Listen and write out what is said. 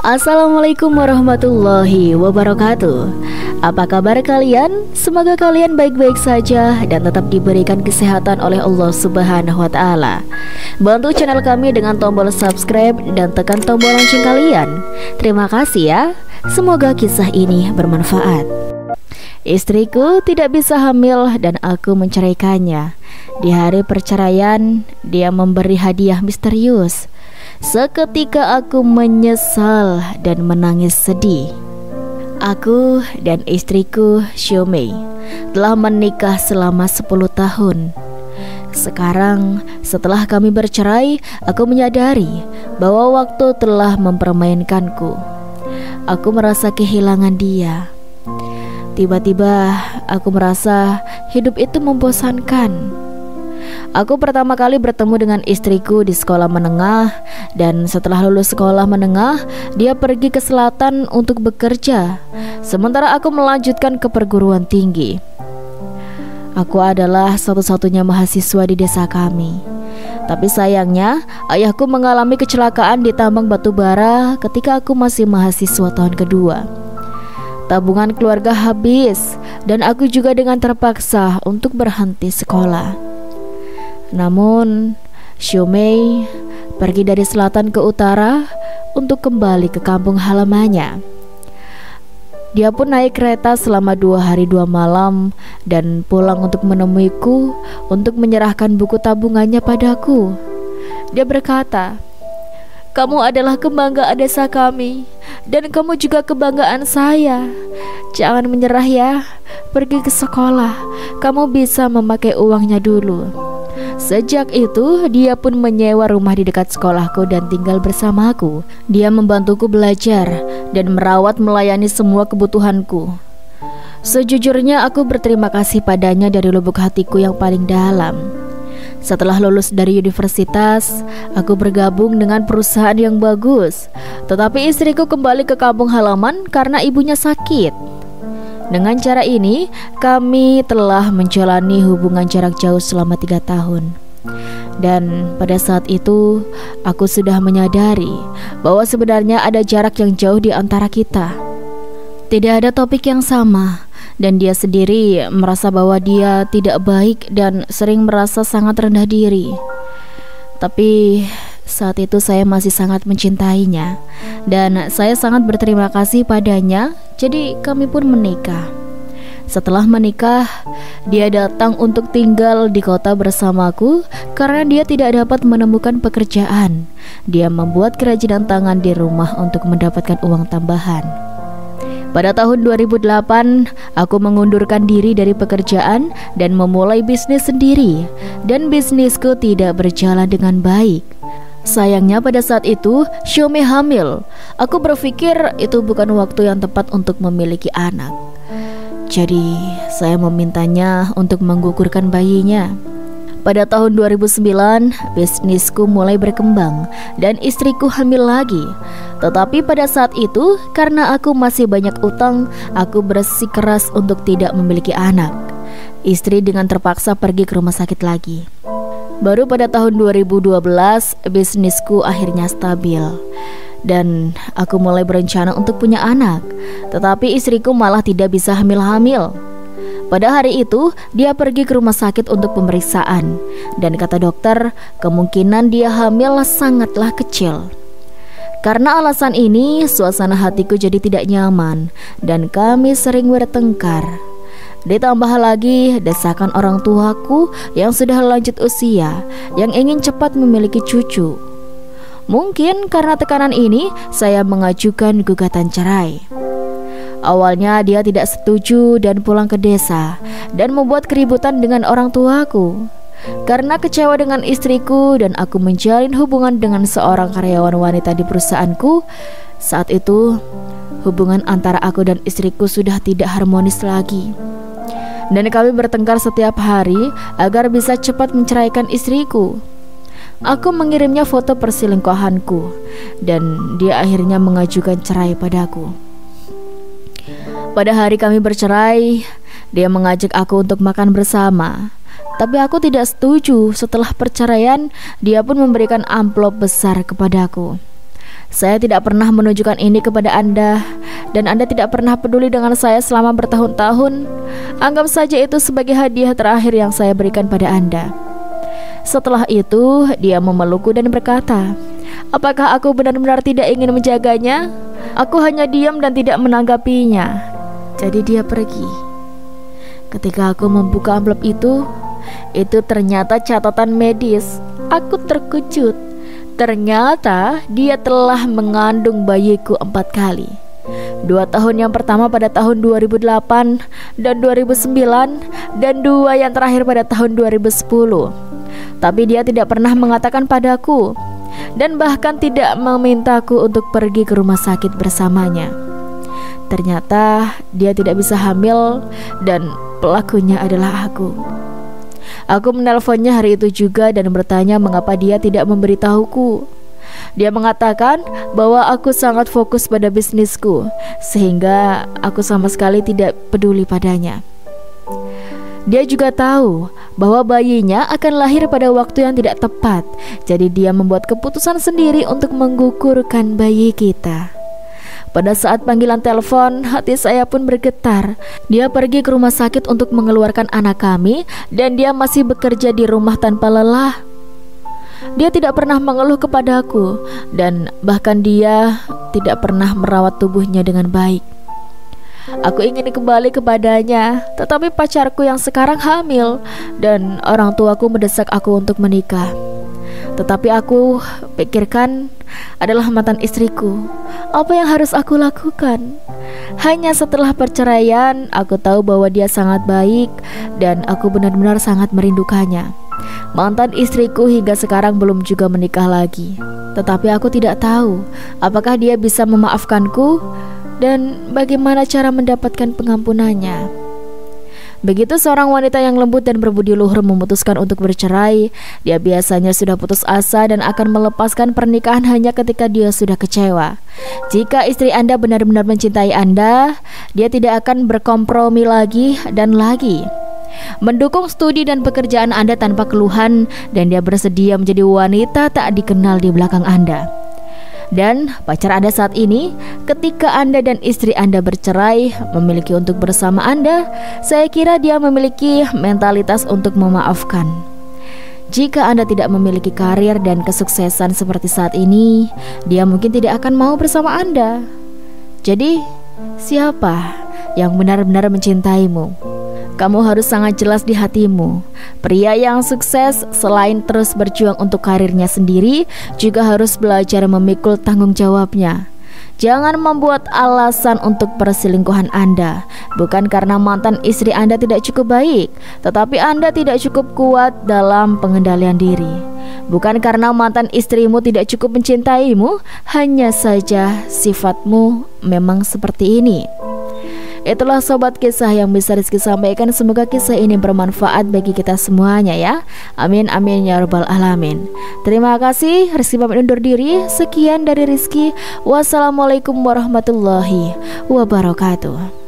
Assalamualaikum warahmatullahi wabarakatuh. Apa kabar kalian? Semoga kalian baik-baik saja dan tetap diberikan kesehatan oleh Allah Subhanahu wa Ta'ala. Bantu channel kami dengan tombol subscribe dan tekan tombol lonceng kalian. Terima kasih ya. Semoga kisah ini bermanfaat. Istriku tidak bisa hamil dan aku menceraikannya. Di hari perceraian, dia memberi hadiah misterius. Seketika aku menyesal dan menangis sedih. Aku dan istriku Xiaomei telah menikah selama 10 tahun. Sekarang setelah kami bercerai, aku menyadari bahwa waktu telah mempermainkanku. Aku merasa kehilangan dia. Tiba-tiba aku merasa hidup itu membosankan. Aku pertama kali bertemu dengan istriku di sekolah menengah, dan setelah lulus sekolah menengah, dia pergi ke selatan untuk bekerja, sementara aku melanjutkan ke perguruan tinggi. Aku adalah satu-satunya mahasiswa di desa kami. Tapi sayangnya, ayahku mengalami kecelakaan di tambang batu bara ketika aku masih mahasiswa tahun kedua. Tabungan keluarga habis, dan aku juga dengan terpaksa untuk berhenti sekolah. Namun, Xiaomei pergi dari selatan ke utara untuk kembali ke kampung halamannya. Dia pun naik kereta selama 2 hari 2 malam dan pulang untuk menemuiku untuk menyerahkan buku tabungannya padaku. Dia berkata, "Kamu adalah kebanggaan desa kami, dan kamu juga kebanggaan saya. Jangan menyerah ya, pergi ke sekolah, kamu bisa memakai uangnya dulu." Sejak itu, dia pun menyewa rumah di dekat sekolahku dan tinggal bersamaku. Dia membantuku belajar dan merawat melayani semua kebutuhanku. Sejujurnya aku berterima kasih padanya dari lubuk hatiku yang paling dalam. Setelah lulus dari universitas, aku bergabung dengan perusahaan yang bagus. Tetapi istriku kembali ke kampung halaman karena ibunya sakit. Dengan cara ini, kami telah menjalani hubungan jarak jauh selama 3 tahun. Dan pada saat itu, aku sudah menyadari bahwa sebenarnya ada jarak yang jauh di antara kita. Tidak ada topik yang sama, dan dia sendiri merasa bahwa dia tidak baik dan sering merasa sangat rendah diri. Tapi saat itu saya masih sangat mencintainya, dan saya sangat berterima kasih padanya. Jadi kami pun menikah. Setelah menikah, dia datang untuk tinggal di kota bersamaku karena dia tidak dapat menemukan pekerjaan. Dia membuat kerajinan tangan di rumah untuk mendapatkan uang tambahan. Pada tahun 2008, aku mengundurkan diri dari pekerjaan dan memulai bisnis sendiri. Dan bisnisku tidak berjalan dengan baik. Sayangnya pada saat itu Xiaomei hamil. Aku berpikir itu bukan waktu yang tepat untuk memiliki anak. Jadi saya memintanya untuk menggugurkan bayinya. Pada tahun 2009 bisnisku mulai berkembang dan istriku hamil lagi. Tetapi pada saat itu karena aku masih banyak utang, aku bersikeras untuk tidak memiliki anak. Istri dengan terpaksa pergi ke rumah sakit lagi. Baru pada tahun 2012 bisnisku akhirnya stabil dan aku mulai berencana untuk punya anak. Tetapi istriku malah tidak bisa hamil-hamil. Pada hari itu dia pergi ke rumah sakit untuk pemeriksaan, dan kata dokter kemungkinan dia hamil sangatlah kecil. Karena alasan ini suasana hatiku jadi tidak nyaman dan kami sering bertengkar. Ditambah lagi desakan orang tuaku yang sudah lanjut usia, yang ingin cepat memiliki cucu. Mungkin karena tekanan ini, saya mengajukan gugatan cerai. Awalnya dia tidak setuju dan pulang ke desa dan membuat keributan dengan orang tuaku. Karena kecewa dengan istriku dan aku menjalin hubungan dengan seorang karyawan wanita di perusahaanku, saat itu hubungan antara aku dan istriku sudah tidak harmonis lagi. Dan kami bertengkar setiap hari agar bisa cepat menceraikan istriku. Aku mengirimnya foto perselingkuhanku dan dia akhirnya mengajukan cerai padaku. Pada hari kami bercerai, dia mengajak aku untuk makan bersama. Tapi aku tidak setuju. Setelah perceraian, dia pun memberikan amplop besar kepadaku. Saya tidak pernah menunjukkan ini kepada Anda, dan Anda tidak pernah peduli dengan saya selama bertahun-tahun. Anggap saja itu sebagai hadiah terakhir yang saya berikan pada Anda." Setelah itu, dia memelukku dan berkata, "Apakah aku benar-benar tidak ingin menjaganya?" Aku hanya diam dan tidak menanggapinya. Jadi dia pergi. Ketika aku membuka amplop itu ternyata catatan medis. Aku terkejut. Ternyata dia telah mengandung bayiku 4 kali. 2 tahun yang pertama pada tahun 2008 dan 2009, dan 2 yang terakhir pada tahun 2010. Tapi dia tidak pernah mengatakan padaku, dan bahkan tidak memintaku untuk pergi ke rumah sakit bersamanya. Ternyata dia tidak bisa hamil, dan pelakunya adalah aku. Aku menelponnya hari itu juga dan bertanya mengapa dia tidak memberitahuku. Dia mengatakan bahwa aku sangat fokus pada bisnisku, sehingga aku sama sekali tidak peduli padanya. Dia juga tahu bahwa bayinya akan lahir pada waktu yang tidak tepat. Jadi dia membuat keputusan sendiri untuk menggugurkan bayi kita. Pada saat panggilan telepon, hati saya pun bergetar. Dia pergi ke rumah sakit untuk mengeluarkan anak kami, dan dia masih bekerja di rumah tanpa lelah. Dia tidak pernah mengeluh kepadaku, dan bahkan dia tidak pernah merawat tubuhnya dengan baik. Aku ingin kembali kepadanya, tetapi pacarku yang sekarang hamil, dan orang tuaku mendesak aku untuk menikah. Tetapi aku pikirkan adalah mantan istriku. Apa yang harus aku lakukan? Hanya setelah perceraian, aku tahu bahwa dia sangat baik, dan aku benar-benar sangat merindukannya. Mantan istriku hingga sekarang belum juga menikah lagi. Tetapi aku tidak tahu apakah dia bisa memaafkanku, dan bagaimana cara mendapatkan pengampunannya. Begitu seorang wanita yang lembut dan berbudi luhur memutuskan untuk bercerai, dia biasanya sudah putus asa dan akan melepaskan pernikahan hanya ketika dia sudah kecewa. Jika istri Anda benar-benar mencintai Anda, dia tidak akan berkompromi lagi dan lagi. Mendukung studi dan pekerjaan Anda tanpa keluhan, dan dia bersedia menjadi wanita tak dikenal di belakang Anda. Dan pacar Anda saat ini, ketika Anda dan istri Anda bercerai, memiliki untuk bersama Anda, saya kira dia memiliki mentalitas untuk memaafkan. Jika Anda tidak memiliki karir dan kesuksesan seperti saat ini, dia mungkin tidak akan mau bersama Anda. Jadi, siapa yang benar-benar mencintaimu? Kamu harus sangat jelas di hatimu. Pria yang sukses selain terus berjuang untuk karirnya sendiri, juga harus belajar memikul tanggung jawabnya. Jangan membuat alasan untuk perselingkuhan Anda. Bukan karena mantan istri Anda tidak cukup baik, tetapi Anda tidak cukup kuat dalam pengendalian diri. Bukan karena mantan istrimu tidak cukup mencintaimu, hanya saja sifatmu memang seperti ini. Itulah sobat kisah yang bisa Rizky sampaikan. Semoga kisah ini bermanfaat bagi kita semuanya ya. Amin amin ya rabbal alamin. Terima kasih. Rizky pamit undur diri. Sekian dari Rizky. Wassalamualaikum warahmatullahi wabarakatuh.